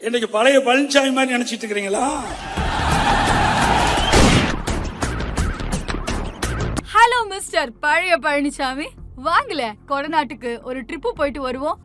இன்னைக்கு பழைய பழனிசாமி மாதிரி நினைச்சிட்டு இருக்கிறீங்களா? ஹலோ மிஸ்டர் பழைய பழனிசாமி, வாங்கல கொடநாட்டுக்கு ஒரு ட்ரிப்பு போயிட்டு வருவோம்.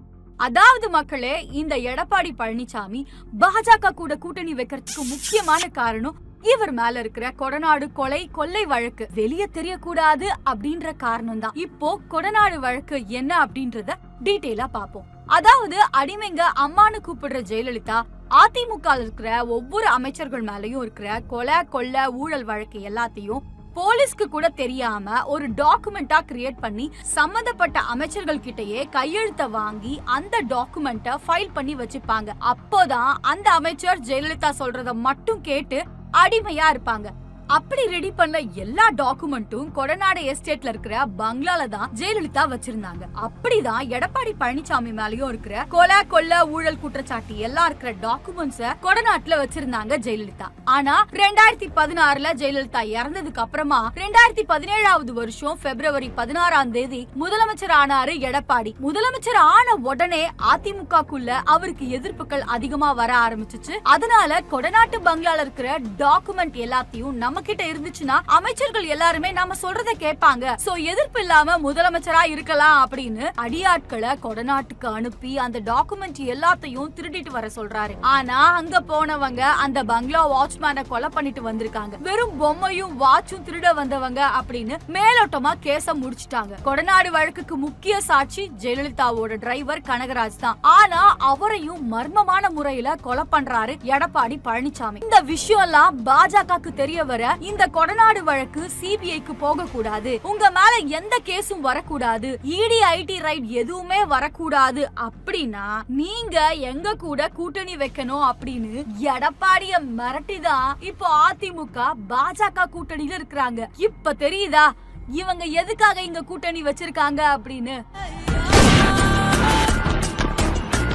அதாவது மக்களே, இந்த எடப்பாடி பழனிசாமி பாஜக கூட கூட்டணி வைக்கிறதுக்கு முக்கியமான காரணம் இவர் மேல இருக்கிற கொடநாடு கொலை கொள்ளை வழக்கு வெளியே தெரியக்கூடாது அப்படின்ற காரணம் தான். இப்போ கொடநாடு வழக்கு என்ன அப்படின்றத டீடைலா பாப்போம். அதாவது அடிமைங்க அம்மானு கூப்பிடுற ஜெயலலிதா அதிமுக இருக்கிற ஒவ்வொரு அமைச்சர்கள் மேலயும் இருக்கிற கொலை கொள்ளை ஊழல் வழக்கு எல்லாத்தையும் போலீஸ்க்கு கூட தெரியாம ஒரு டாக்குமெண்டா கிரியேட் பண்ணி சம்பந்தப்பட்ட அமைச்சர்கள் கிட்டயே கையெழுத்த வாங்கி அந்த டாக்குமெண்ட ஃபைல் பண்ணி வச்சுப்பாங்க. அப்போதான் அந்த அமைச்சர் ஜெயலலிதா சொல்றத மட்டும் கேட்டு அடிமையா இருப்பாங்க. அப்படி ரெடி பண்ண எல்லா டாக்குமெண்ட்டும் கொடநாடு எஸ்டேட்ல இருக்கிற பங்களால தான் ஜெயலலிதா வச்சிருந்தாங்க. அப்படிதான் எடப்பாடி பழனிசாமி மேலயும் இருக்கிற கொலை கொள்ள ஊழல் குற்றச்சாட்டு எல்லாம் இருக்கிற டாக்குமெண்ட்ஸ கொடநாட்டுல வச்சிருந்தாங்க ஜெயலலிதா. ஆனா 2016ல ஜெயலலிதா இறந்ததுக்கு அப்புறமா 2017 வருஷம் பிப்ரவரி 16 முதலமைச்சர் ஆனாரு எடப்பாடி. முதலமைச்சர் ஆன உடனே அதிமுகக்குள்ள அவருக்கு எதிர்ப்புகள் அதிகமா வர ஆரம்பிச்சுச்சு. அதனால கொடநாட்டு பங்களால இருக்கிற டாக்குமெண்ட் எல்லாத்தையும் நம்ம கிட்ட இருந்துச்சுன்னா அமைச்சர்கள் எல்லாருமே நாம சொல்றத கேட்பாங்க, சோ எதிர்ப்பு இல்லாம முதலமைச்சரா இருக்கலாம் அப்படின்னு அடியாட்களை கொடநாட்டுக்கு அனுப்பி அந்த டாக்குமெண்ட் எல்லாத்தையும் திருடிட்டு வர சொல்றாரு. ஆனா அங்க போனவங்க அந்த பங்களா வாட்ச்மேனை கொலை பண்ணிட்டு வந்திருக்காங்க. வெறும் பொம்மையும் வாட்சும் திருட வந்தவங்க அப்படின்னு மேலோட்டமா கேஸ முடிச்சிட்டாங்க. கொடநாடு வழக்குக்கு முக்கிய சாட்சி ஜெயலலிதாவோட டிரைவர் கனகராஜ் தான். ஆனா அவரையும் மர்மமான முறையில கொலை பண்றாரு எடப்பாடி பழனிசாமி. இந்த விஷயம் எல்லாம் பாஜகவுக்கு தெரிய வர இந்த கொடநாடு வழக்கு சிபிஐக்கு போக கூடாது, உங்க மேல எந்த கேஸும் வரக்கூடாது, இடி ஐடி ரைட் எதுவுமே வரக்கூடாது அப்படின்னா நீங்க எங்க கூட கூட்டணி வைக்கணும் அப்படின்னு எடப்பாடிய மிரட்டிதான் இப்போ அதிமுக பாஜக கூட்டணியில இருக்கிறாங்க. இப்ப தெரியுதா இவங்க எதுக்காக இங்க கூட்டணி வச்சிருக்காங்க அப்படின்னு?